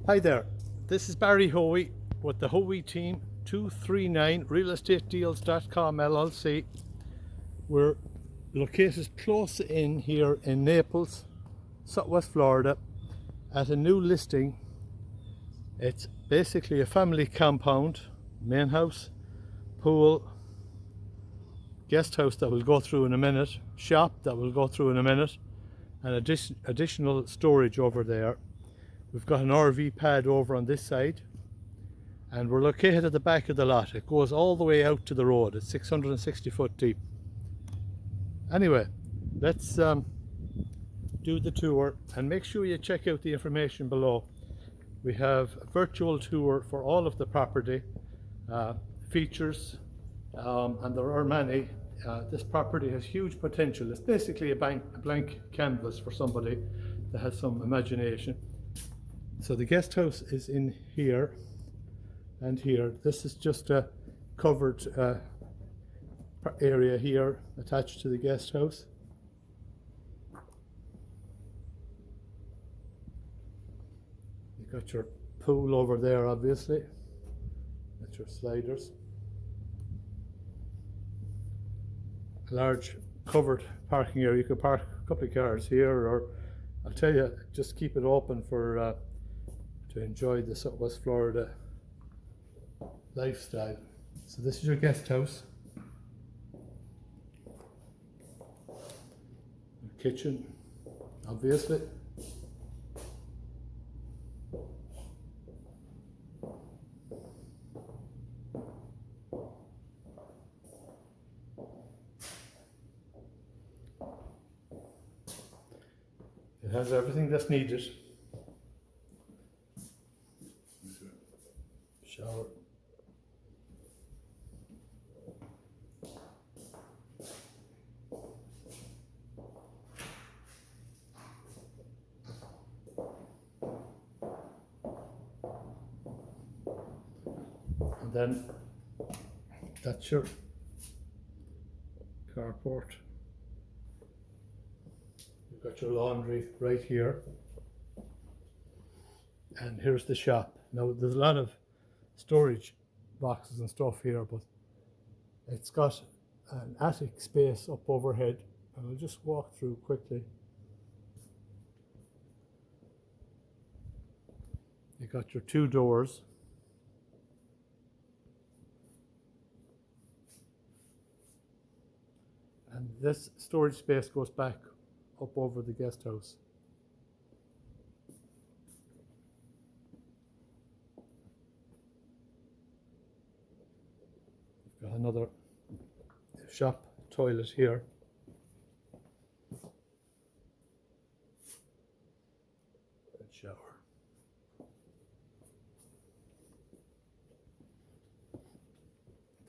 Hi there, this is Barry Hoey with the Hoey Team 239 realestatedeals.com LLC. We're located close in here in Naples, Southwest Florida, at a new listing. It's basically a family compound, main house, pool, guest house that we'll go through in a minute, shop that we'll go through in a minute, and additional storage over there. We've got an RV pad over on this side, and we're located at the back of the lot. It goes all the way out to the road. It's 660 foot deep. Anyway, let's do the tour, and make sure you check out the information below. We have a virtual tour for all of the property features, and there are many. This property has huge potential. It's basically a blank canvas for somebody that has some imagination. So the guest house is in here and here. This is just a covered area here attached to the guest house. You've got your pool over there, obviously. That's your sliders. A large covered parking area. You could park a couple of cars here, or I'll tell you, just keep it open for to enjoy the Southwest Florida lifestyle. So this is your guest house. Your kitchen, obviously. It has everything that's needed. Shower. And then that's your carport. You've got your laundry right here. And here's the shop. Now there's a lot of storage boxes and stuff here, but it's got an attic space up overhead, and I'll just walk through quickly. You got your two doors, and this storage space goes back up over the guest house. Got another shop toilet here. And shower.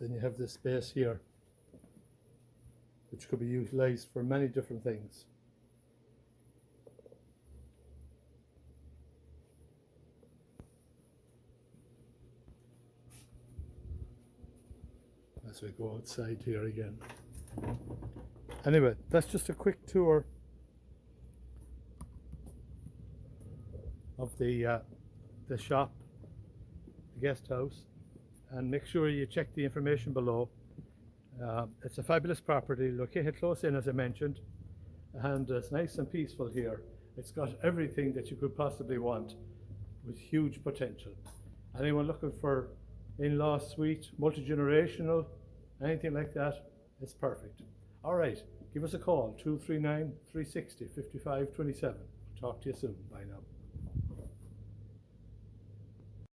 Then you have this space here, which could be utilized for many different things. As we go outside here again. Anyway, that's just a quick tour of the shop, the guest house, and make sure you check the information below. It's a fabulous property located close in, as I mentioned, and it's nice and peaceful here. It's got everything that you could possibly want, with huge potential. Anyone looking for in-law suite, multi-generational, anything like that, it's perfect. All right, give us a call, 239-360-5527. Talk to you soon. Bye now.